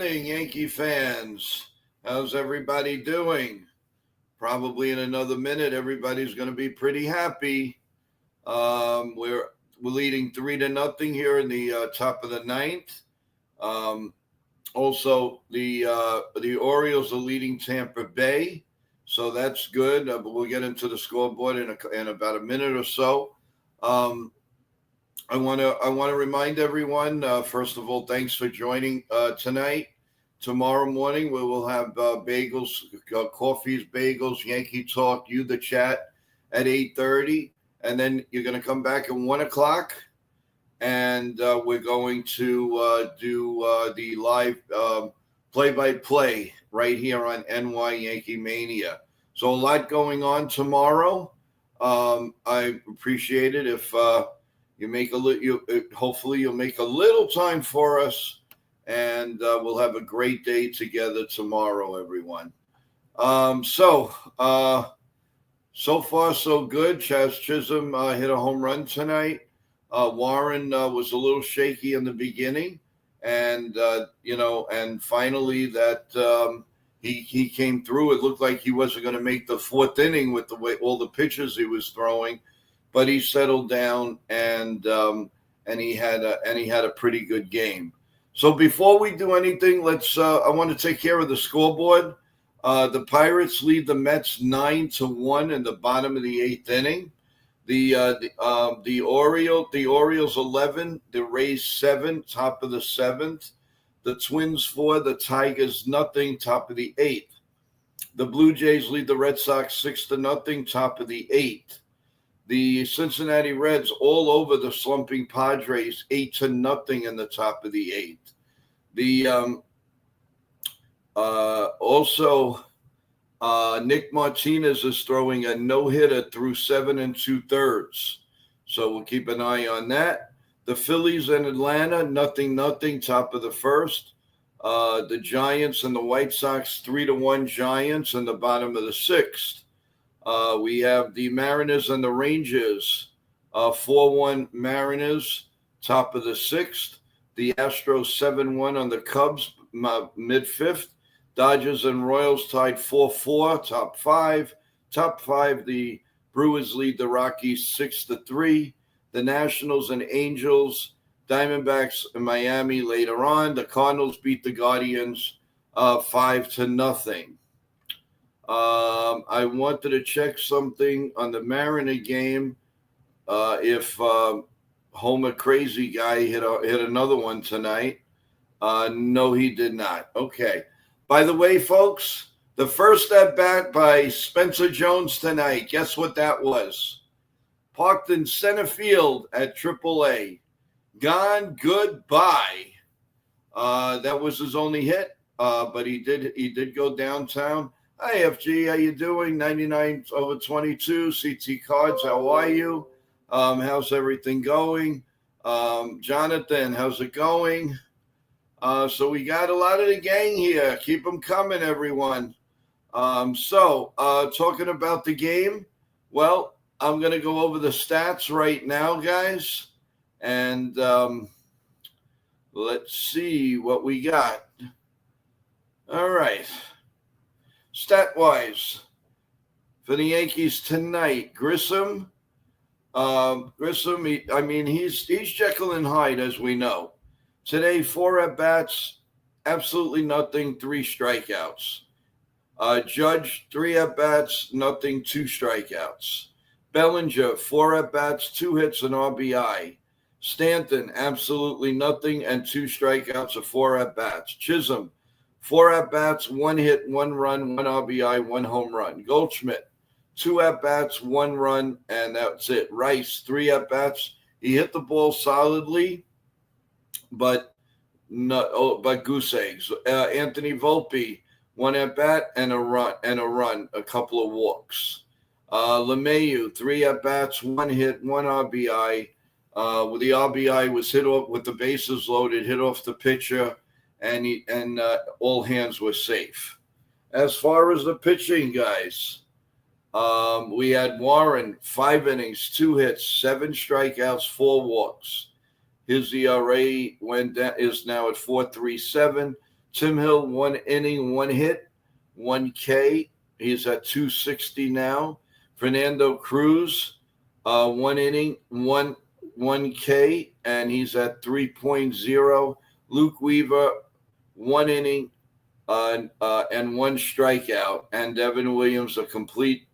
morning, Yankee fans. How's everybody doing? Probably in another minute, everybody's going to be pretty happy. We're leading 3-0 here in the top of the ninth. Um, Also, the Orioles are leading Tampa Bay, so that's good. But we'll get into the scoreboard in about a minute or so. Um, I want to remind everyone. First of all, thanks for joining tonight. Tomorrow morning we will have bagels, coffees, bagels, Yankee Talk, you the chat at 8:30, and then you're going to come back at 1 o'clock, and we're going to do the live play-by-play right here on NY Yankee Mania. So a lot going on tomorrow. I appreciate it if. You make a little. Hopefully, you'll make a little time for us, and we'll have a great day together tomorrow, everyone. So far so good. Chaz Chisholm hit a home run tonight. Warren was a little shaky in the beginning, and and finally that he came through. It looked like he wasn't going to make the fourth inning with the way all the pitches he was throwing. But he settled down and he had a pretty good game. So before we do anything, I want to take care of the scoreboard. The Pirates lead the Mets 9-1 in the bottom of the eighth inning. The Orioles 11, the Rays 7, top of the seventh. The Twins 4, the Tigers nothing, top of the eighth. The Blue Jays lead the Red Sox 6-0, top of the eighth. The Cincinnati Reds all over the slumping Padres 8-0 in the top of the eighth. Nick Martinez is throwing a no-hitter through 7 2/3. So we'll keep an eye on that. The Phillies and Atlanta 0-0, top of the first. The Giants and the White Sox 3-1 Giants in the bottom of the sixth. We have the Mariners and the Rangers, 4-1 Mariners, top of the sixth. The Astros 7-1 on the Cubs, mid-fifth. Dodgers and Royals tied 4-4, top five. Top five, the Brewers lead the Rockies 6-3. The Nationals and Angels, Diamondbacks and Miami later on. The Cardinals beat the Guardians 5-0. I wanted to check something on the Mariner game. If Homer Crazy Guy hit another one tonight. No, he did not. Okay. By the way, folks, the first at bat by Spencer Jones tonight. Guess what that was? Parked in center field at AAA. Gone goodbye. That was his only hit. But he did go downtown. Hi, FG. How you doing? 99/22. CT Cards. How are you? How's everything going? Jonathan, how's it going? So we got a lot of the gang here. Keep them coming, everyone. Talking about the game, well, I'm going to go over the stats right now, guys. And let's see what we got. All right. Stat-wise, for the Yankees tonight, Grissom, he's Jekyll and Hyde, as we know. Today, 4 at-bats, absolutely nothing, 3 strikeouts. Judge, 3 at-bats, nothing, 2 strikeouts. Bellinger, 4 at-bats, 2 hits, and RBI. Stanton, absolutely nothing, and 2 strikeouts of 4 at-bats. Chisholm, 4 at-bats, 1 hit, 1 run, 1 RBI, 1 home run. Goldschmidt, 2 at-bats, 1 run, and that's it. Rice, 3 at-bats. He hit the ball solidly, but goose eggs. Anthony Volpe, 1 at-bat and a run, a couple of walks. LeMahieu, 3 at-bats, 1 hit, 1 RBI. The RBI was hit off with the bases loaded, hit off the pitcher, and all hands were safe. As far as the pitching, guys, we had Warren, 5 innings, 2 hits, 7 strikeouts, 4 walks. His ERA is now at 4.37. Tim Hill, 1 inning, 1 hit, 1K. He's at 260 now. Fernando Cruz, 1 inning, 1K, and he's at 3.0. Luke Weaver, 1 inning, and 1 strikeout. And Devin Williams, a complete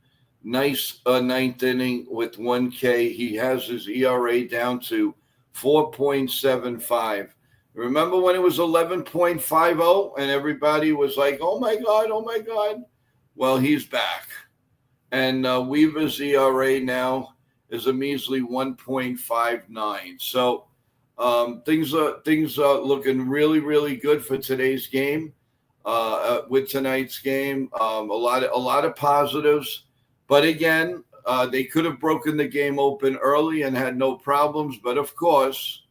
nice ninth inning with 1K. He has his ERA down to 4.75. Remember when it was 11.50 and everybody was like, oh my God, oh my God? Well, he's back. And Weaver's ERA now is a measly 1.59. So things are looking really, really good for today's game. With tonight's game, a lot of positives. But again, they could have broken the game open early and had no problems. But of course,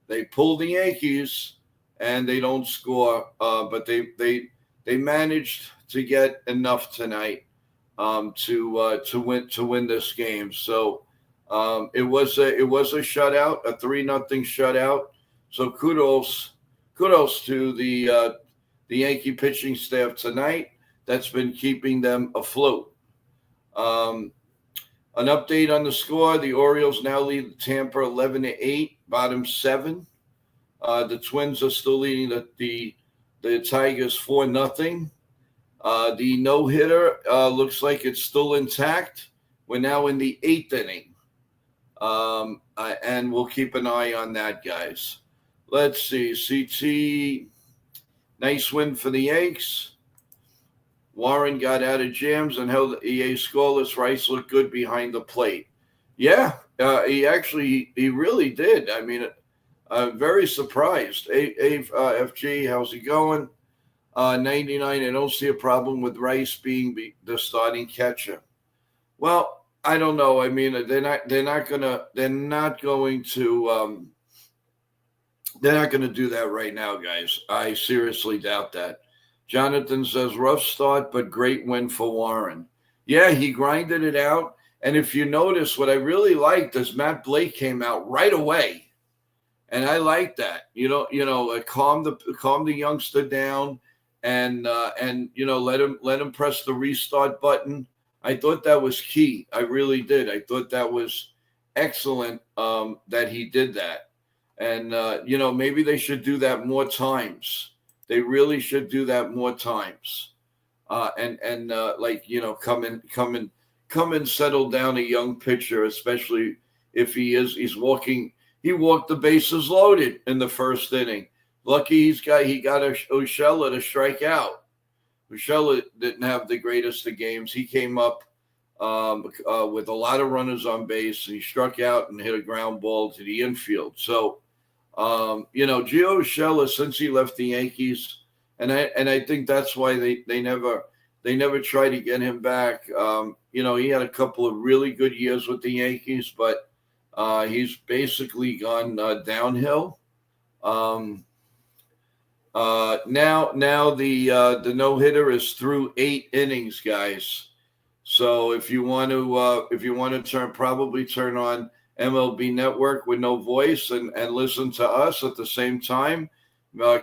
they pull the Yankees and they don't score. But they managed to get enough tonight to win this game. So it was a shutout, a 3-0 shutout. So kudos to the Yankee pitching staff tonight. That's been keeping them afloat. An update on the score: the Orioles now lead Tampa 11-8, bottom 7. The Twins are still leading the Tigers 4-0. The no-hitter looks like it's still intact. We're now in the 8th inning. And we'll keep an eye on that, guys. Let's see. CT, nice win for the Yanks. Warren got out of jams and held EA scoreless. Rice looked good behind the plate. Yeah, he really did. I mean, very surprised. FG, how's he going? 99. I don't see a problem with Rice being the starting catcher. Well, I don't know. I mean, they're not going to do that right now, guys. I seriously doubt that. Jonathan says, rough start, but great win for Warren. Yeah, he grinded it out. And if you notice, what I really liked is Matt Blake came out right away. And I like that. Calm the youngster down and let him press the restart button. I thought that was key. I really did. I thought that was excellent that he did that. And, maybe they should do that more times. They really should do that more times. Come and settle down a young pitcher, especially if he walked the bases loaded in the first inning. Lucky he got Urshela to strike out. Urshela didn't have the greatest of games. He came up with a lot of runners on base, and he struck out and hit a ground ball to the infield. So, Gio Urshela, since he left the Yankees, and I think that's why they never tried to get him back. He had a couple of really good years with the Yankees, but he's basically gone downhill. Now the no-hitter is through 8 innings, guys. So if you want to turn on MLB Network with no voice and listen to us at the same time,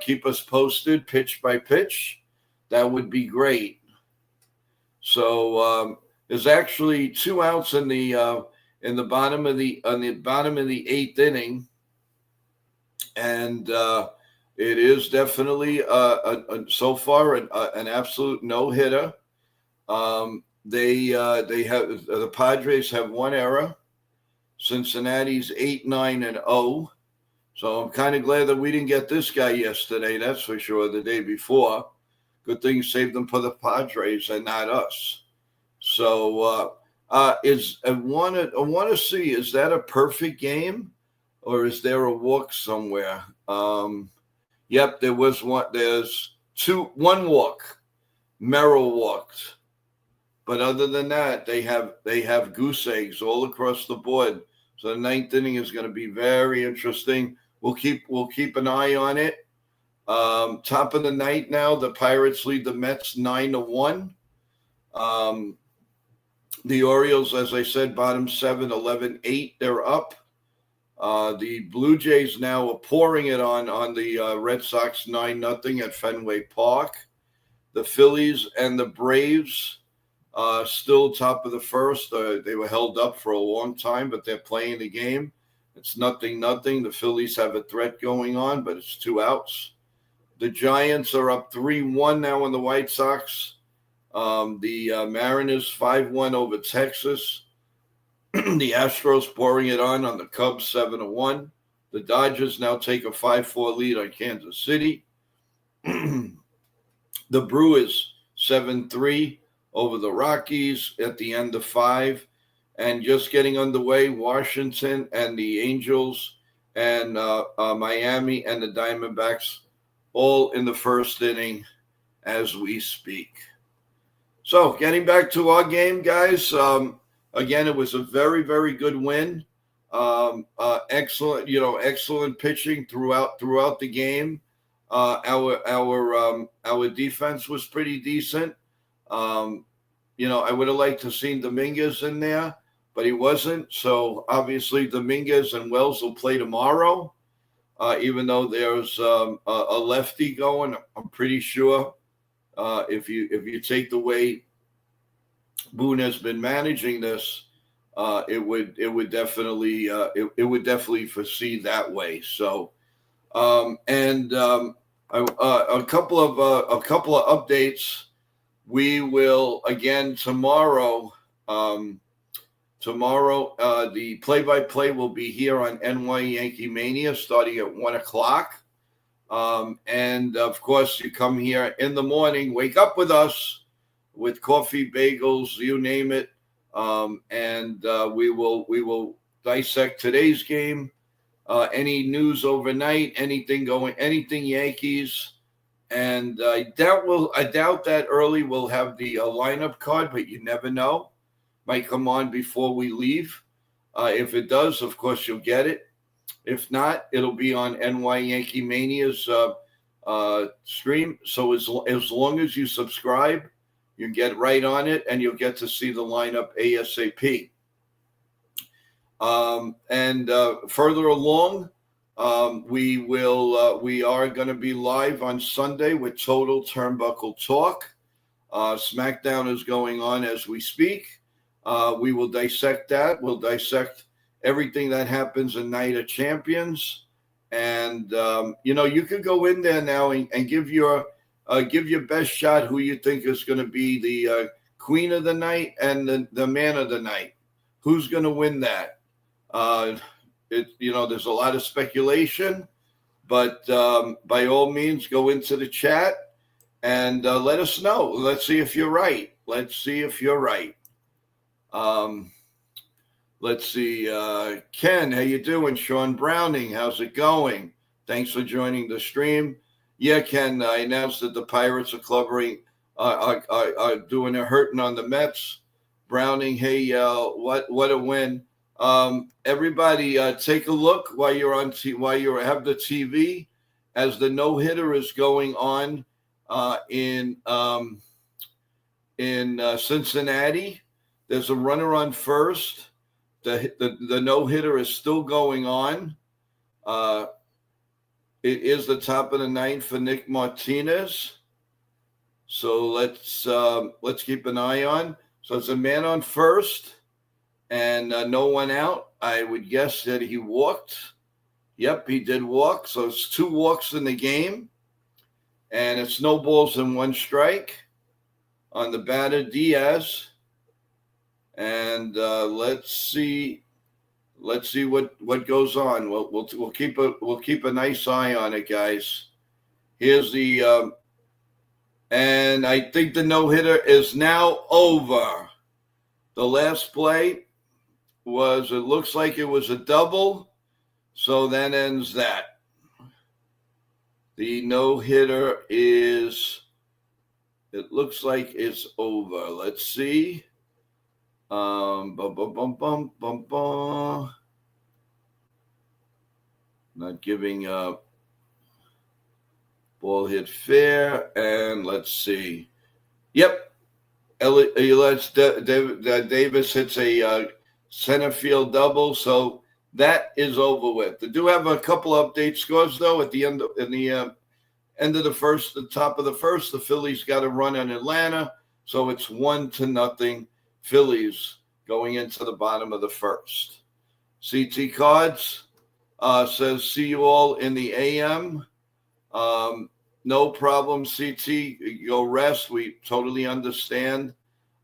keep us posted pitch by pitch. That would be great. So there's actually 2 outs in the bottom of the 8th inning, and it is definitely so far an absolute no hitter. The Padres have 1 error. Cincinnati's 8-9-0. So I'm kind of glad that we didn't get this guy yesterday. That's for sure. The day before, good thing saved them for the Padres and not us. So I want to see, is that a perfect game, or is there a walk somewhere? Yep, there was one. There's 1 walk. Merrill walked. But other than that, they have goose eggs all across the board. So the 9th inning is going to be very interesting. We'll keep an eye on it. Top of the night now, the Pirates lead the Mets 9-1. The Orioles, as I said, bottom 7, 11-8. They're up. The Blue Jays now are pouring it on the Red Sox 9-0 at Fenway Park. The Phillies and the Braves still top of the first. They were held up for a long time, but they're playing the game. It's 0-0. The Phillies have a threat going on, but it's 2 outs. The Giants are up 3-1 now on the White Sox. The Mariners 5-1 over Texas. The Astros pouring it on the Cubs 7-1. The Dodgers now take a 5-4 lead on Kansas City. The Brewers 7-3 over the Rockies at the end of 5. And just getting underway, Washington and the Angels and Miami and the Diamondbacks all in the first inning as we speak. So getting back to our game, guys, again, it was a very, very good win. Excellent pitching throughout the game. Our defense was pretty decent. I would have liked to seen Dominguez in there, but he wasn't. So obviously Dominguez and Wells will play tomorrow, even though there's a lefty going. I'm pretty sure if you take the way Boone has been managing this, it would definitely foresee that way. So, a couple of updates. We will again tomorrow. The play-by-play will be here on NY Yankee Mania starting at 1:00. And of course, you come here in the morning, wake up with us with coffee, bagels, you name it. We will dissect today's game, any news overnight, anything Yankees. And I doubt that early we'll have the lineup card, but you never know. Might come on before we leave. If it does, of course, you'll get it. If not, it'll be on NY Yankee Mania's stream. So as long as you subscribe, you get right on it, and you'll get to see the lineup ASAP. Further along, we are going to be live on Sunday with Total Turnbuckle Talk. SmackDown is going on as we speak. We will dissect that. We'll dissect everything that happens in Night of Champions. And, you could go in there now and give your best shot who you think is going to be the queen of the night and the man of the night. Who's going to win that? There's a lot of speculation, but by all means, go into the chat and let us know. Let's see if you're right. Let's see. Ken, how you doing? Sean Browning, how's it going? Thanks for joining the stream. Yeah, Ken, I announced that the Pirates are are doing a hurting on the Mets. Browning, hey, what a win. Everybody, take a look while you have the TV as the no-hitter is going on in Cincinnati. There's a runner on first. The no-hitter is still going on. It is the top of the ninth for Nick Martinez. So let's keep an eye on. So it's a man on first and no one out. I would guess that he walked. Yep, he did walk. So it's 2 walks in the game. And it's no balls and 1 strike on the batter, Diaz. And let's see what goes on. We'll keep a nice eye on it, guys. Here's the and I think the no-hitter is now over. The last play looks like it was a double, so that ends that. The no-hitter it looks like it's over. Let's see. Not giving up. Ball hit fair, and let's see. Yep. Davis hits a center field double, so that is over with. They do have a couple update scores though at the end of, end of the first, the top of the first. The Phillies got a run on Atlanta, so it's 1-0 Phillies going into the bottom of the first. CT Cards says, see you all in the AM. No problem, CT. Go rest. We totally understand.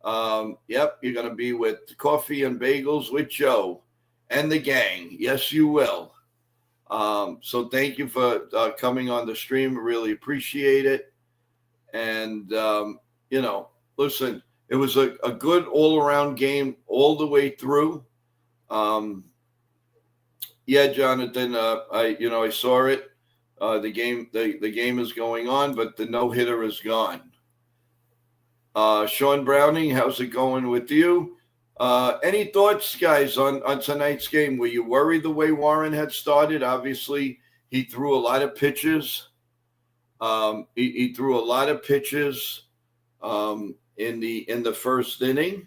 Yep, you're going to be with Coffee and Bagels with Joe and the gang. Yes, you will. So thank you for coming on the stream. Really appreciate it. And, listen, it was a good all-around game all the way through. Yeah, Jonathan, I saw it. The game is going on, but the no-hitter is gone. Sean Browning, how's it going with you? Any thoughts, guys, on tonight's game? Were you worried the way Warren had started? Obviously, he threw a lot of pitches. He threw a lot of pitches in the first inning,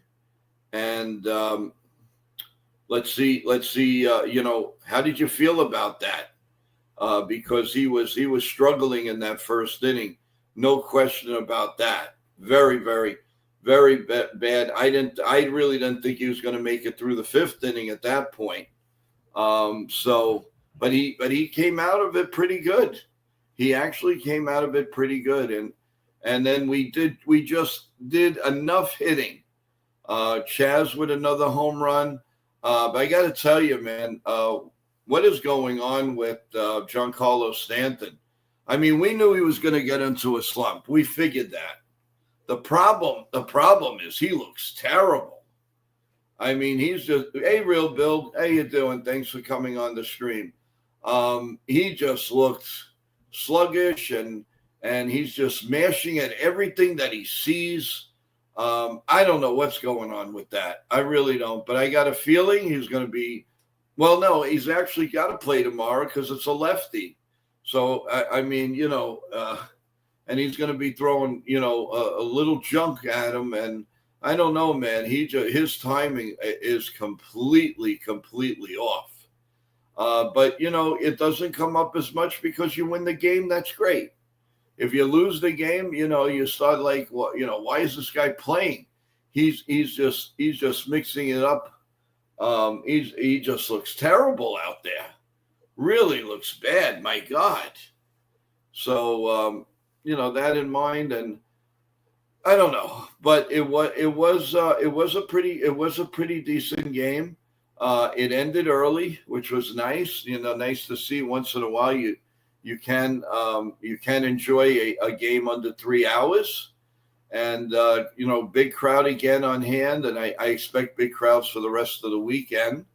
and let's see. How did you feel about that? Because he was struggling in that first inning, no question about that. Very, very, very bad. I really didn't think he was going to make it through the fifth inning at that point. But he came out of it pretty good. He actually came out of it pretty good, and then we just did enough hitting. Chaz with another home run. But I got to tell you, man, what is going on with Giancarlo Stanton? I mean, we knew he was going to get into a slump. We figured that. The problem is he looks terrible. I mean, he's just, hey, Real Bill, how you doing? Thanks for coming on the stream. He just looks sluggish, and he's just mashing at everything that he sees. I don't know what's going on with that. I really don't. But I got a feeling he's going to be, well, no, he's actually got to play tomorrow because it's a lefty. So, I mean, and he's going to be throwing, a little junk at him. And I don't know, man. His timing is completely off. But, it doesn't come up as much because you win the game. That's great. If you lose the game, you start like, well, why is this guy playing? He's just mixing it up. He just looks terrible out there. Really looks bad. My God. So, that in mind, and I don't know, but it was a pretty decent game. It ended early, which was nice. Nice to see once in a while. You can enjoy a game under 3 hours, and big crowd again on hand, and I expect big crowds for the rest of the weekend.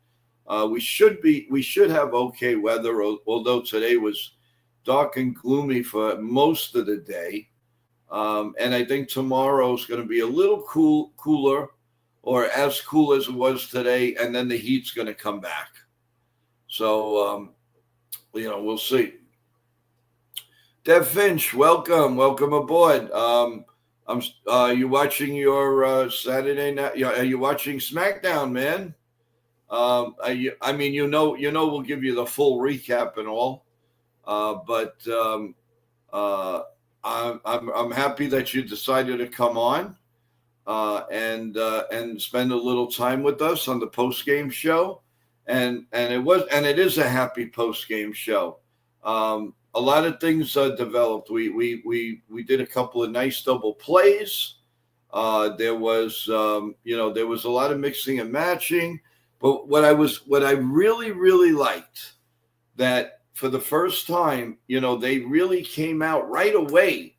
We should have okay weather, although today was dark and gloomy for most of the day. And I think tomorrow's going to be a little cooler, or as cool as it was today, and then the heat's going to come back. So, we'll see. Dev Finch, welcome aboard. Are you watching your Saturday night? Are you watching SmackDown, man? We'll give you the full recap and all. But I'm happy that you decided to come on and spend a little time with us on the post game show, and it is a happy post game show. A lot of things developed. We did a couple of nice double plays. There was a lot of mixing and matching. But what I really liked, that for the first time, they really came out right away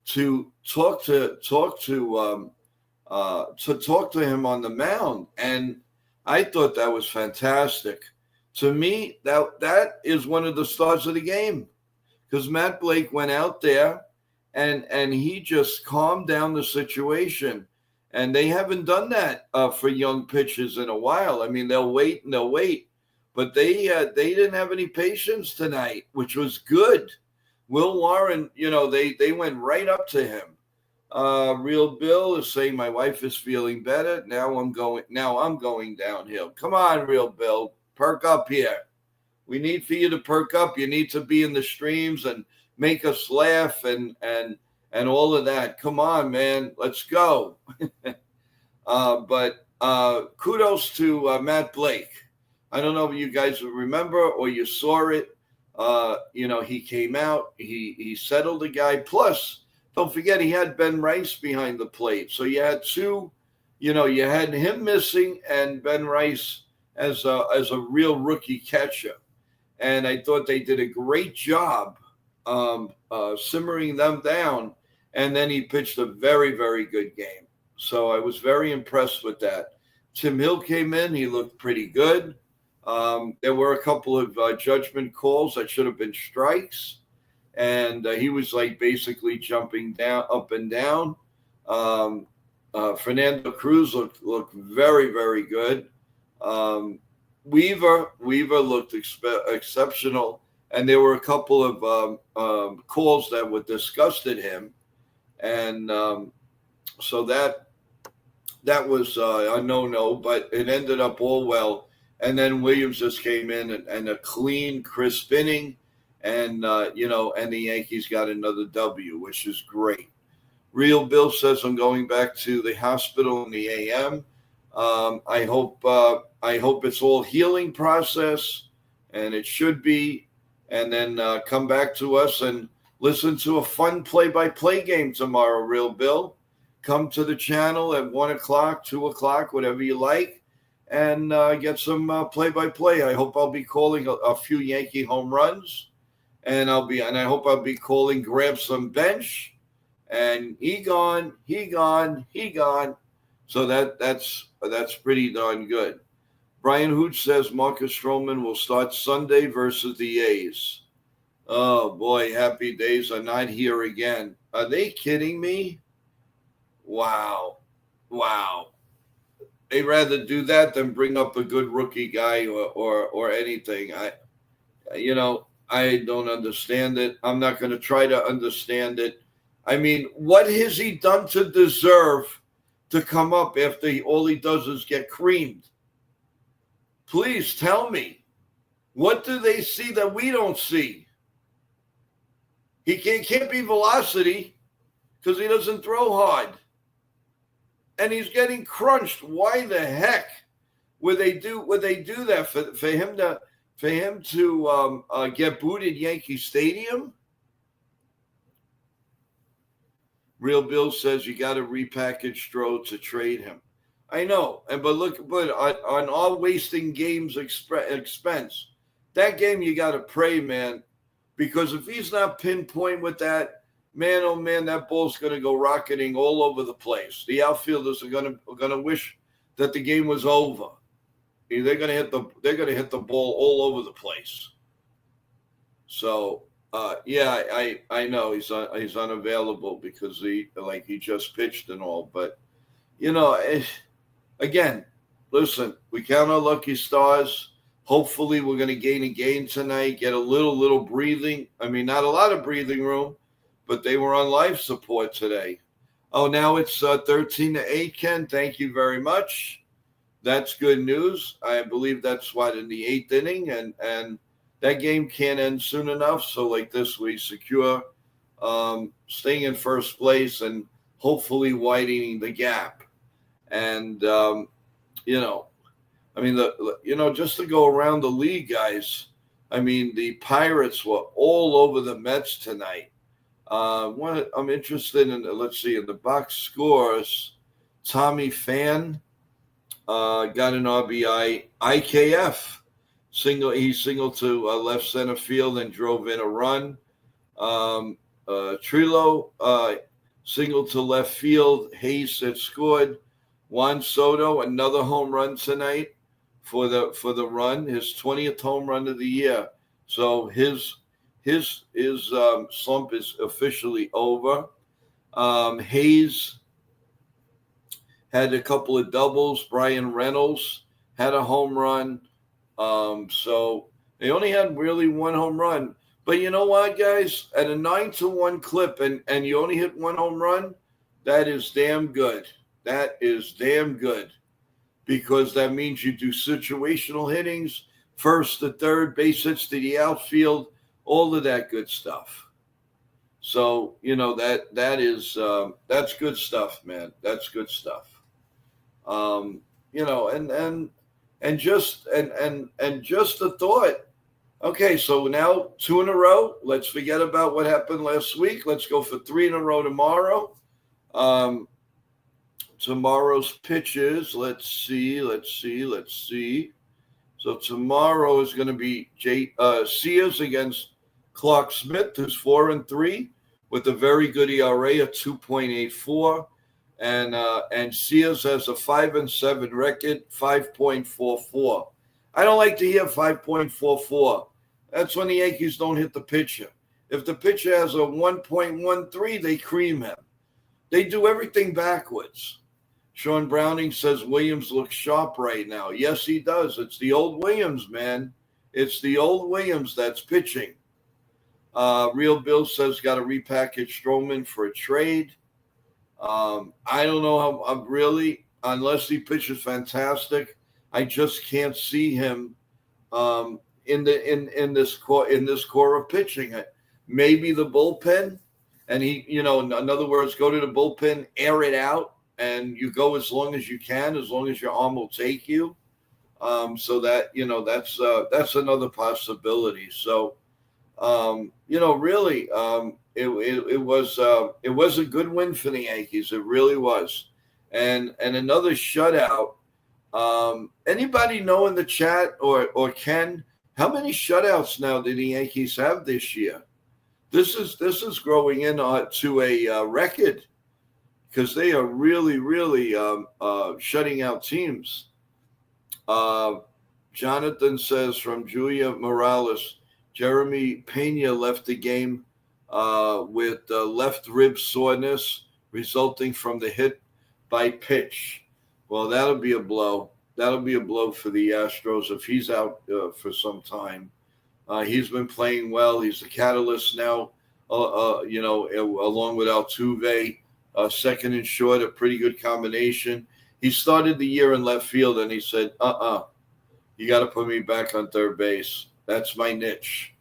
to talk to him on the mound, and I thought that was fantastic. To me, that is one of the stars of the game, because Matt Blake went out there and he just calmed down the situation. And they haven't done that for young pitchers in a while. I mean, they'll wait, but they didn't have any patience tonight, which was good. Will Warren, they went right up to him. Real Bill is saying my wife is feeling better. Now I'm going downhill. Come on, Real Bill, perk up here. We need for you to perk up. You need to be in the streams and make us laugh and all of that. Come on, man. Let's go. But kudos to Matt Blake. I don't know if you guys remember or you saw it. He came out. He settled the guy. Plus, don't forget, he had Ben Rice behind the plate. So you had two, you had him missing and Ben Rice as a real rookie catcher. And I thought they did a great job simmering them down. And then he pitched a very, very good game. So I was very impressed with that. Tim Hill came in. He looked pretty good. There were a couple of judgment calls that should have been strikes. And he was like basically jumping down, up and down. Fernando Cruz looked very, very good. Weaver looked exceptional. And there were a couple of calls that were disgusted him. And so that was a no-no, but it ended up all well. And then Williams just came in and a clean, crisp inning. And, and the Yankees got another W, which is great. Real Bill says, I'm going back to the hospital in the AM. I hope it's all healing process, and it should be. And then come back to us and listen to a fun play-by-play game tomorrow, Real Bill. Come to the channel at 1 o'clock, 2 o'clock, whatever you like, and get some play-by-play. I hope I'll be calling a few Yankee home runs. And I hope I'll be calling grab some bench, and he gone. So that's pretty darn good. Brian Hooch says Marcus Stroman will start Sunday versus the A's. Oh boy, happy days are not here again. Are they kidding me? Wow. They'd rather do that than bring up a good rookie guy or anything. I don't understand it. I'm not going to try to understand it. I mean, what has he done to deserve to come up after all he does is get creamed? Please tell me. What do they see that we don't see? He can't be velocity because he doesn't throw hard. And he's getting crunched. Why the heck would they do that for him to get booed at Yankee Stadium? Real Bill says you got to repackage Stroh to trade him. I know, but on all wasting games expense, that game you got to pray, man, because if he's not pinpoint with that, man, oh man, that ball's going to go rocketing all over the place. The outfielders are going to wish that the game was over. They're going to hit the ball all over the place. So I know he's unavailable because he just pitched and all. But again, listen, we count our lucky stars. Hopefully, we're going to gain a game tonight. Get a little breathing. I mean, not a lot of breathing room, but they were on life support today. Oh, now it's 13-8. Ken, thank you very much. That's good news. I believe that's in the 8th inning, and that game can't end soon enough. So like this, we secure staying in first place and hopefully widening the gap. And, just to go around the league, guys, I mean, the Pirates were all over the Mets tonight. I'm interested in, let's see, in the box scores, Tommy Pham got an RBI. IKF he singled to left center field and drove in a run. Trillo singled to left field. Hayes had scored. Juan Soto, another home run tonight for the run, his 20th home run of the year. So his slump is officially over. Hayes had a couple of doubles. Brian Reynolds had a home run. So they only had really one home run. But you know what, guys? At a 9-1 clip and you only hit one home run, that is damn good. That is damn good. Because that means you do situational hittings first to third, base hits to the outfield, all of that good stuff. So, that's good stuff, man. That's good stuff. And just a thought. Okay, so now 2 in a row. Let's forget about what happened last week. Let's go for 3 in a row tomorrow. Tomorrow's pitches. Let's see. So tomorrow is going to be Sears against Clark Smith, who's 4-3 with a very good ERA of 2.84. And Sears has a 5-7 record, 5.44. I don't like to hear 5.44. That's when the Yankees don't hit the pitcher. If the pitcher has a 1.13, they cream him. They do everything backwards. Sean Browning says Williams looks sharp right now. Yes, he does. It's the old Williams, man. It's the old Williams that's pitching. Real Bill says got to repackage Stroman for a trade. I don't know how I'm really, unless he pitches fantastic, I just can't see him in this core of pitching. Maybe the bullpen, and he, in other words, go to the bullpen, air it out, and you go as long as you can, as long as your arm will take you. So that that's another possibility. So really, it was a good win for the Yankees. It really was, and another shutout. Anybody know in the chat or Ken, how many shutouts now do the Yankees have this year? This is growing in to a record because they are really shutting out teams. Jonathan says from Julia Morales, Jeremy Pena left the game with left rib soreness resulting from the hit by pitch. Well, that'll be a blow. That'll be a blow for the Astros if he's out for some time. He's been playing well. He's the catalyst now, along with Altuve. Second and short, a pretty good combination. He started the year in left field, and he said, you got to put me back on third base. That's my niche.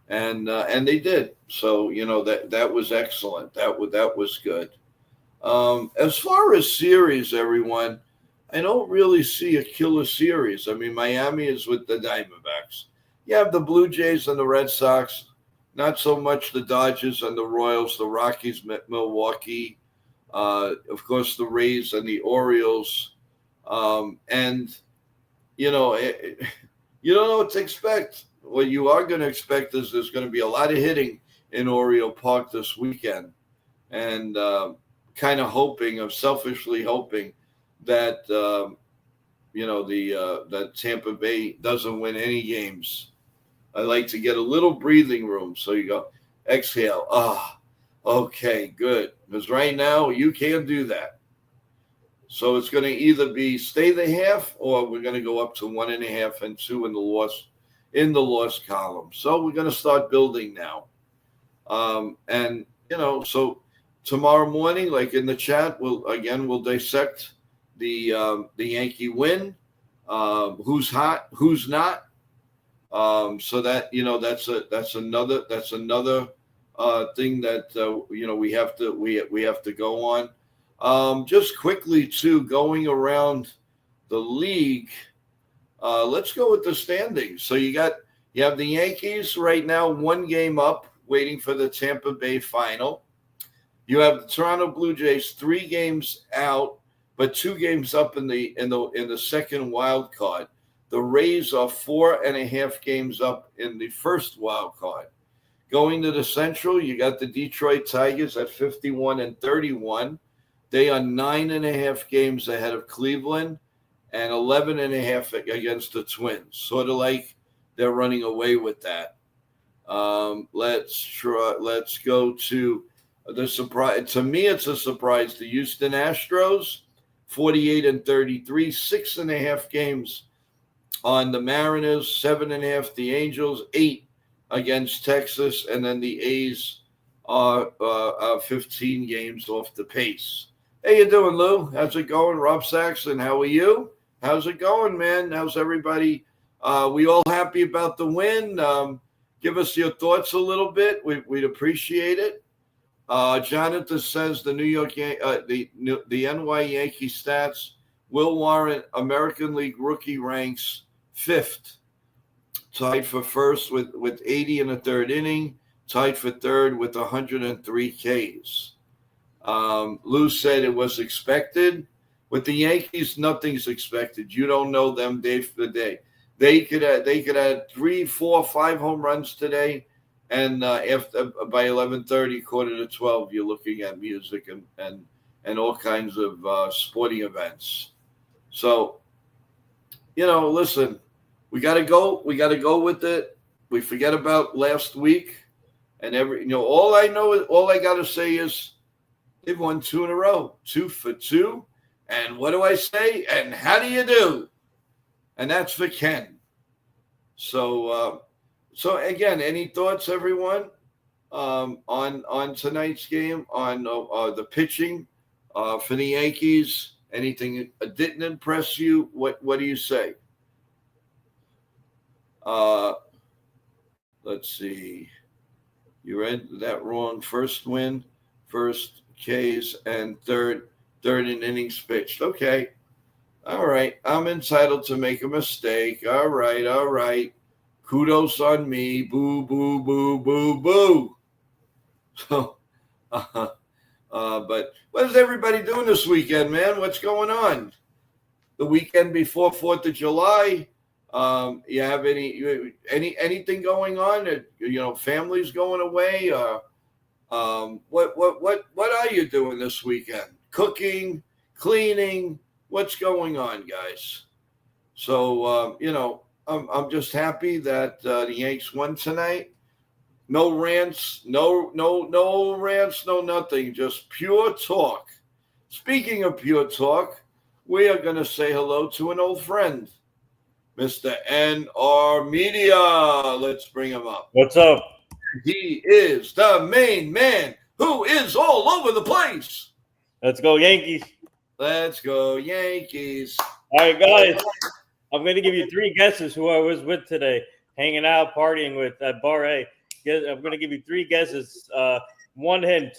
And they did. So, that was excellent. That was good. As far as series, everyone, I don't really see a killer series. I mean, Miami is with the Diamondbacks. You have the Blue Jays and the Red Sox. Not so much the Dodgers and the Royals, the Rockies, Milwaukee, of course, the Rays and the Orioles. And, you don't know what to expect. What you are going to expect is there's going to be a lot of hitting in Oriole Park this weekend. And kind of selfishly hoping that, that Tampa Bay doesn't win any games. I like to get a little breathing room. So you go, exhale. Okay, good. Because right now you can't do that. So it's going to either be stay the half or we're going to go up to 1.5 and 2 in the loss column. So we're going to start building now. So tomorrow morning, like in the chat, we'll dissect the Yankee win, who's hot, who's not. So that that's another thing that we have to go on. Just quickly too, going around the league. Let's go with the standings. So you have the Yankees right now 1 game up, waiting for the Tampa Bay final. You have the Toronto Blue Jays 3 games out, but 2 games up in the second wild card. The Rays are 4.5 games up in the first wild card. Going to the Central, you got the Detroit Tigers at 51-31. They are 9.5 games ahead of Cleveland and 11.5 against the Twins. Sort of like they're running away with that. Let's go to the surprise. To me, it's a surprise. The Houston Astros, 48-33, 6.5 games on the Mariners, 7.5 the Angels, 8 against Texas, and then the A's are 15 games off the pace. Hey, you doing, Lou? How's it going? Rob Saxon, how are you? How's it going, man? How's everybody We all happy about the win. Give us your thoughts a little bit. We'd appreciate it. Jonathan says the the NY Yankee stats will warrant American League rookie ranks 5th, tied for first with 80 in the third inning, tied for third with 103 Ks. Lou said it was expected. With the Yankees, nothing's expected. You don't know them day for day. They could have 3, 4, 5 home runs today, and after by 11:30, quarter to 12, you're looking at music and all kinds of sporting events. So, listen, we got to go. We got to go with it. We forget about last week, and all I got to say is they've won 2 in a row, 2 for 2. And what do I say? And how do you do? And that's for Ken. So again, any thoughts, everyone, on tonight's game, on the pitching for the Yankees? Anything didn't impress you? What do you say? Let's see. You read that wrong. First win, first Ks, and third in innings pitched. Okay. All right. I'm entitled to make a mistake. All right. Kudos on me. Boo, boo, boo, boo, boo. So, but what is everybody doing this weekend, man? What's going on? The weekend before 4th of July, you have anything going on? Families going away? What are you doing this weekend? Cooking, cleaning, what's going on, guys? So, I'm just happy that the Yanks won tonight. No rants, no rants, no nothing, just pure talk. Speaking of pure talk, we are going to say hello to an old friend, Mr. NR Media. Let's bring him up. What's up? He is the main man who is all over the place. Let's go, Yankees. Let's go, Yankees. All right, guys. I'm going to give you 3 guesses who I was with today, hanging out, partying with at Bar A. I'm going to give you 3 guesses. One hint.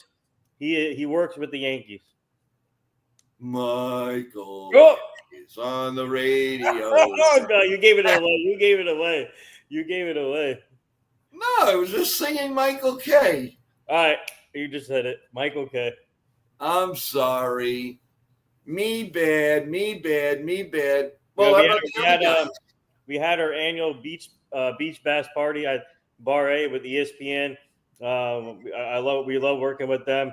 He works with the Yankees. Michael Oh! is on the radio. Oh, no, you gave it away. No, I was just singing Michael K. All right. You just said it. Michael K. I'm sorry. Me bad. Well, we had our annual beach bass party at Bar A with ESPN. We love working with them,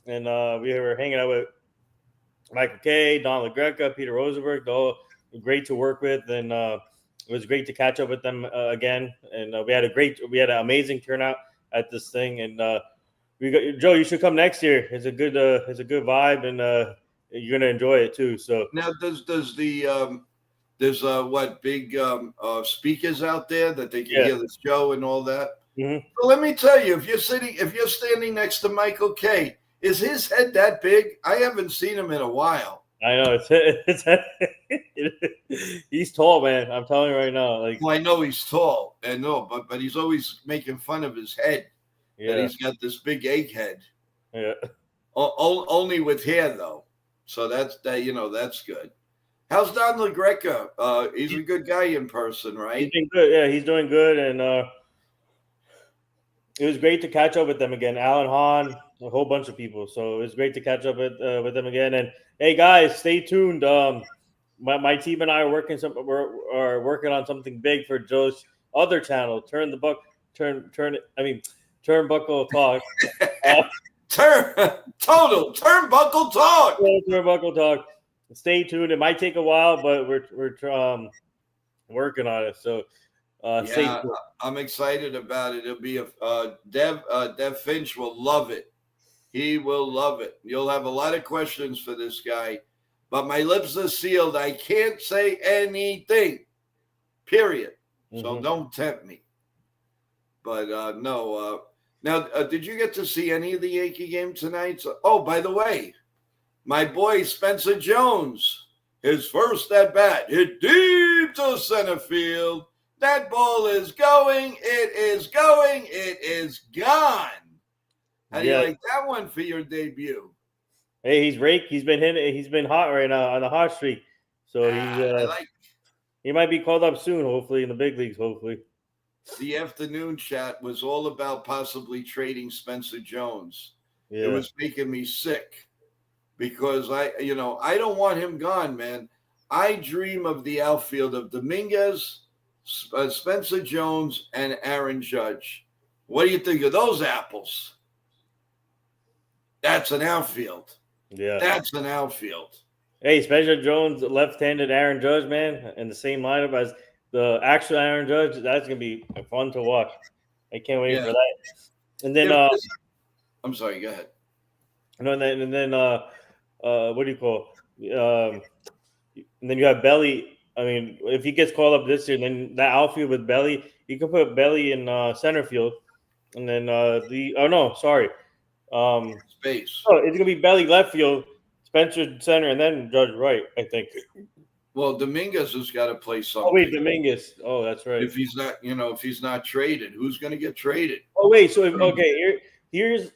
and we were hanging out with Michael K, Don LaGreca, Peter Rosenberg. All great to work with, and it was great to catch up with them again. And we had an amazing turnout at this thing. And Joe, you should come next year. It's a good vibe, and you're gonna enjoy it too. So now, does the there's big speakers out there that they can hear the show and all that. Mm-hmm. So let me tell you, if you're standing next to Michael K, is his head that big? I haven't seen him in a while. I know he's tall, man. I'm telling you right now. Well, I know he's tall, but he's always making fun of his head. Yeah, that he's got this big egg head. Yeah, only with hair though. So that's good. How's Don LaGreca? He's a good guy in person, right? He's doing good. Yeah, he's doing good, and it was great to catch up with them again. Alan Hahn, a whole bunch of people. So it was great to catch up with them again. And hey, guys, stay tuned. My team and I are working on something big for Joe's other channel. Turnbuckle Talk. Turnbuckle Talk. Turnbuckle Talk. Stay tuned. It might take a while, but we're working on it. So stay tuned. I'm excited about it. It'll be Dev Finch will love it. He will love it. You'll have a lot of questions for this guy, but my lips are sealed. I can't say anything. Period. Mm-hmm. So don't tempt me. But no. Now, did you get to see any of the Yankee game tonight? Oh, by the way, my boy Spencer Jones, his first at bat, hit deep to center field. That ball is going. It is going. It is gone. How do you like that one for your debut? Hey, he's rake. He's been hitting. He's been hot right now on the hot streak. So I like he might be called up soon. Hopefully in the big leagues. Hopefully. the afternoon chat was all about possibly trading Spencer Jones. Yeah. It was making me sick because I don't want him gone, man. I dream of the outfield of Dominguez, Spencer Jones, and Aaron Judge. What do you think of those apples? That's an outfield. Yeah. That's an outfield. Hey, Spencer Jones, left-handed Aaron Judge, man, in the same lineup as the actual Aaron Judge. That's gonna be fun to watch. I can't wait for that. And then, I'm sorry. Go ahead. No, and then, what do you call? And then you have Belly. I mean, if he gets called up this year, then that outfield with Belly, you can put Belly in center field, and then space. Oh, it's gonna be Belly left field, Spencer center, and then Judge right. I think. Well, Dominguez has got to play something. Oh wait, Dominguez. Oh, that's right. If he's not traded, who's going to get traded? Oh wait, so here's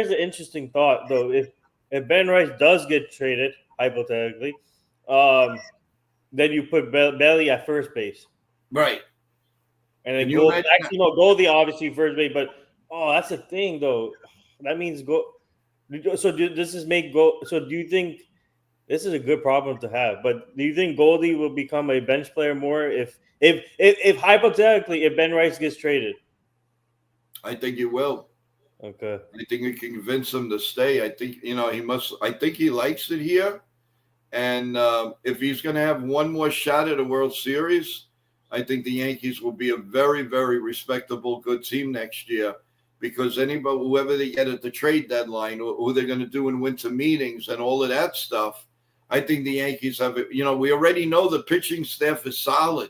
an interesting thought though. If Ben Rice does get traded, hypothetically, then you put Belly at first base, right? And then Goldie obviously first base, but that's the thing though. That means go. So does this make go? So do you think this is a good problem to have? But do you think Goldie will become a bench player more if hypothetically if Ben Rice gets traded? I think he will. Okay. I think you can convince him to stay. I think he must. I think he likes it here, and if he's going to have one more shot at a World Series, I think the Yankees will be a very, very respectable, good team next year. Because whoever they get at the trade deadline, or who they're going to do in winter meetings and all of that stuff, I think the Yankees have it. We already know the pitching staff is solid,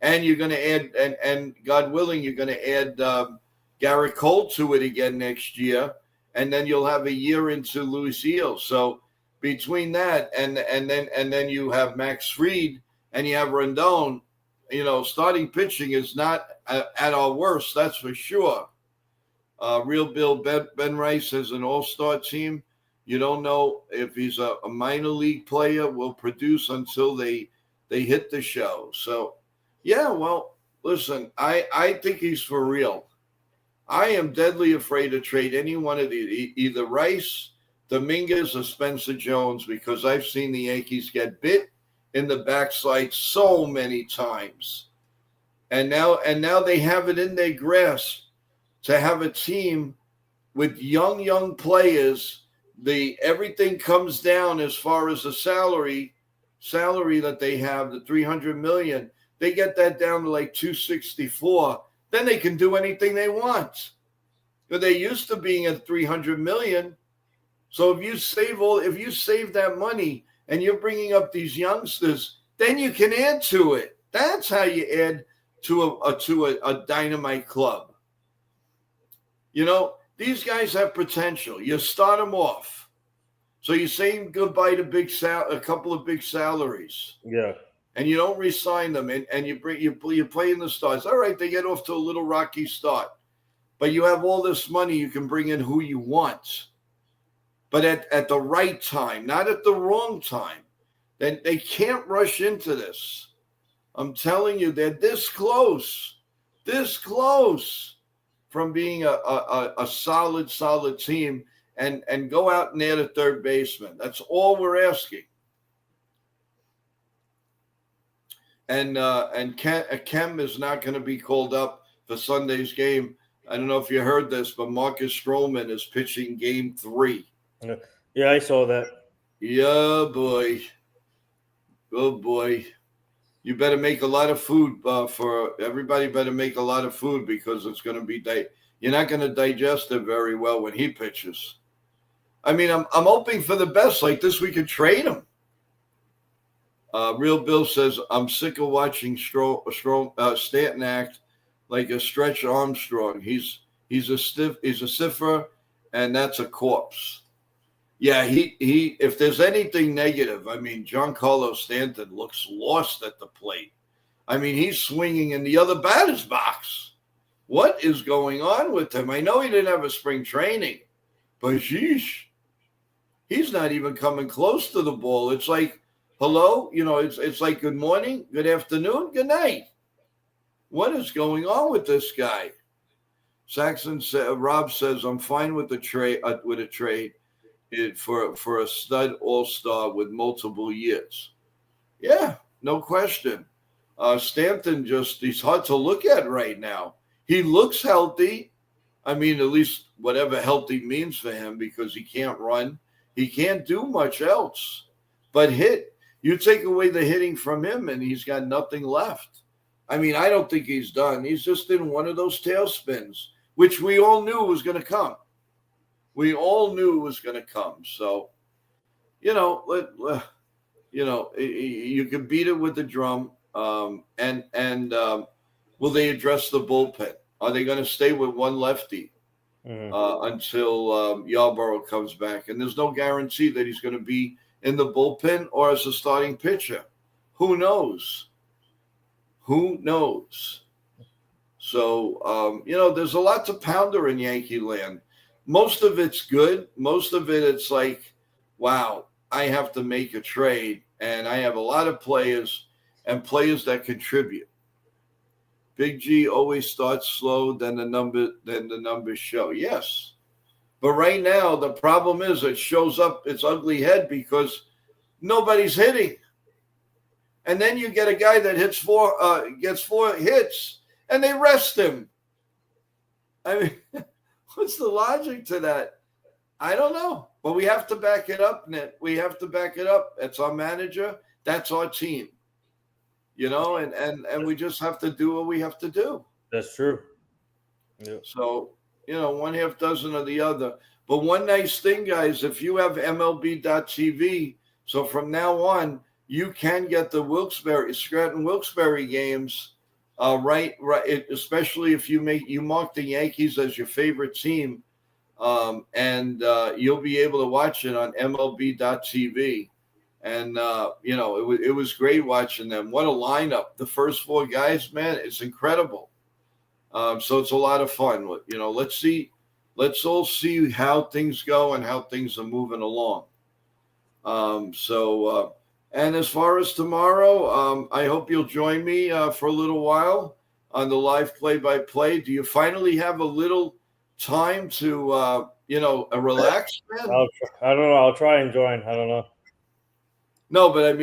and you're going to add, and God willing, you're going to add Garrett Cole to it again next year, and then you'll have a year into Luis Gil. So between that and then you have Max Fried and you have Rendon, starting pitching is not at our worst, that's for sure. Real Bill Ben Rice is an all-star team. You don't know if he's a minor league player, will produce until they hit the show. So, yeah, well, listen, I think he's for real. I am deadly afraid to trade any one of these, either Rice, Dominguez, or Spencer Jones, because I've seen the Yankees get bit in the backside so many times. And now they have it in their grasp to have a team with young players. Everything comes down as far as the salary that they have, the $300 million. They get that down to like $264. Then they can do anything they want. But they used to being at $300 million. So if you save that money and you're bringing up these youngsters, then you can add to it. That's how you add to a dynamite club. These guys have potential. You start them off. So you're saying goodbye to a couple of big salaries. Yeah. And you don't re-sign them, and you play in the stars. All right, they get off to a little rocky start. But you have all this money, you can bring in who you want. But at the right time, not at the wrong time. Then they can't rush into this. I'm telling you, they're this close from being a solid team and go out and add a third baseman. That's all we're asking. And Kem is not going to be called up for Sunday's game. I don't know if you heard this, but Marcus Stroman is pitching Game 3. Yeah, I saw that. Yeah, boy. Oh, boy. You better make a lot of food for everybody. Better make a lot of food because it's going to be you're not going to digest it very well when he pitches. I mean, I'm hoping for the best. Like this, we could trade him. Real Bill says I'm sick of watching Stanton act like a Stretch Armstrong. He's a cipher, and that's a corpse. Yeah, he if there's anything negative, I mean, Giancarlo Stanton looks lost at the plate. I mean, he's swinging in the other batter's box. What is going on with him? I know he didn't have a spring training, but sheesh, he's not even coming close to the ball. It's like, hello, it's like good morning, good afternoon, good night. What is going on with this guy? Rob says, I'm fine with the trade with a trade for a stud all-star with multiple years. Yeah, no question. Stanton he's hard to look at right now. He looks healthy. I mean, at least whatever healthy means for him, because he can't run. He can't do much else but hit. You take away the hitting from him and he's got nothing left. I mean, I don't think he's done. He's just in one of those tailspins, which we all knew was going to come. We all knew it was going to come. So, you can beat it with the drum. Will they address the bullpen? Are they going to stay with one lefty until Yarborough comes back? And there's no guarantee that he's going to be in the bullpen or as a starting pitcher. Who knows? Who knows? So, there's a lot to ponder in Yankee land. Most of it's good. Most of it's like, wow, I have to make a trade, and I have a lot of players and players that contribute. Big G always starts slow, then the numbers show. Yes. But right now, the problem is it shows up its ugly head because nobody's hitting. And then you get a guy that gets 4 hits, and they rest him. I mean, what's the logic to that? I don't know. But we have to back it up, Nick. We have to back it up. That's our manager. That's our team. And we just have to do what we have to do. That's true. Yeah. So, one half dozen of the other. But one nice thing, guys, if you have MLB.TV, so from now on, you can get the Scranton Wilkes-Barre games, right, especially if you mark the Yankees as your favorite team, and you'll be able to watch it on MLB.TV. And, it was great watching them. What a lineup. The first 4 guys, man, it's incredible. So it's a lot of fun. Let's all see how things go and how things are moving along. And as far as tomorrow, I hope you'll join me for a little while on the live play-by-play. Do you finally have a little time to, relax, man? I don't know. I'll try and join. I don't know. No, but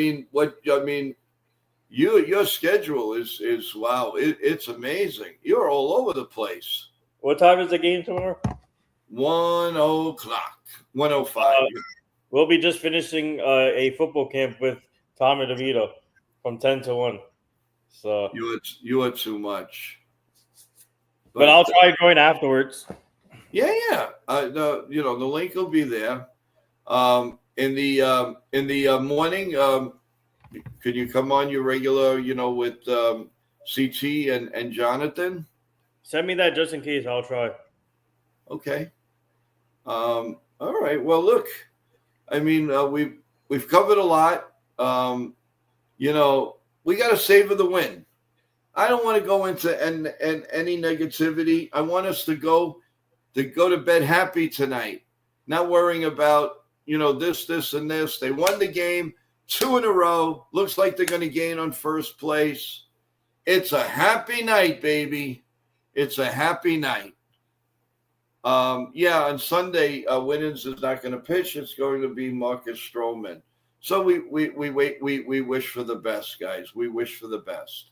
your schedule is wow. It's amazing. You're all over the place. What time is the game tomorrow? 1:00, 1:05. We'll be just finishing a football camp with Tom and DeVito from 10 to 1. So you are too much. But I'll try to join afterwards. Yeah. The link will be there. In the morning, could you come on your regular, with CT and Jonathan? Send me that just in case. I'll try. Okay. All right. Well, look, I mean, we've covered a lot. We got to savor the win. I don't want to go into any negativity. I want us to go to bed happy tonight, not worrying about this, and this. They won the game 2 in a row. Looks like they're going to gain on first place. It's a happy night, baby. It's a happy night. On Sunday, Winans is not going to pitch. It's going to be Marcus Stroman. So we wish for the best, guys. We wish for the best.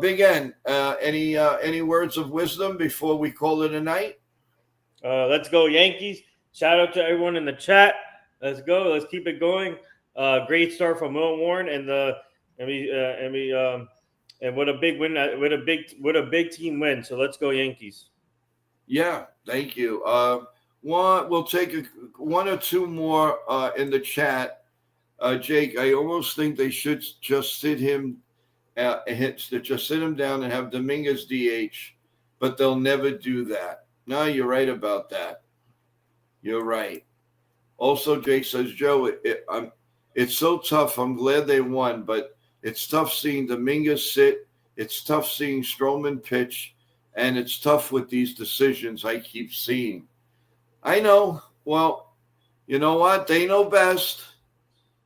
Big N, any words of wisdom before we call it a night? Let's go Yankees. Shout out to everyone in the chat. Let's go. Let's keep it going. Great start from Will Warren and what a big win! What a big team win. So let's go Yankees. Yeah, thank you. We'll take 1 or 2 more in the chat. Jake, I almost think they should just sit him down and have Dominguez DH, but they'll never do that. No, you're right about that. You're right. Also, Jake says, Joe, it's so tough. I'm glad they won, but It's tough seeing Dominguez sit. It's tough seeing Stroman pitch. And it's tough with these decisions I keep seeing. I know. Well, you know what? They know best.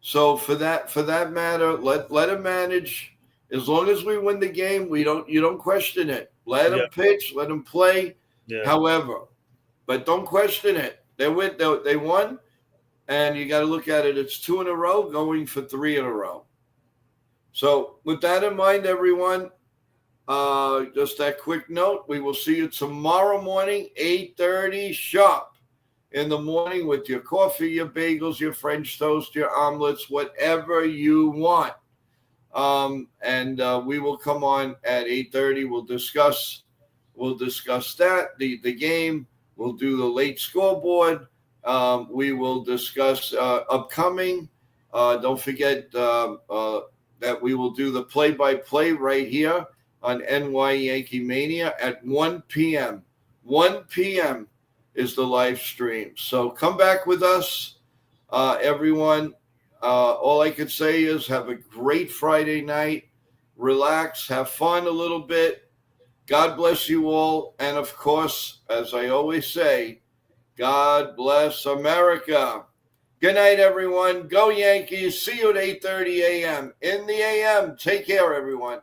So for that matter, let him manage. As long as we win the game, you don't question it. Let him pitch, let him play. Yeah. However, but don't question it. They won, and you got to look at it. It's 2 in a row, going for 3 in a row. So with that in mind, everyone, just that quick note, we will see you tomorrow morning, 8:30 sharp in the morning with your coffee, your bagels, your French toast, your omelets, whatever you want. And we will come on at 8:30. We'll discuss that, the game. We'll do the late scoreboard. We will discuss upcoming. Don't forget that we will do the play-by-play right here on NY Yankee Mania at 1 p.m. 1 p.m. is the live stream. So come back with us, everyone. All I could say is have a great Friday night. Relax, have fun a little bit. God bless you all. And, of course, as I always say, God bless America. Good night, everyone. Go Yankees. See you at 8:30 a.m. In the a.m. Take care, everyone.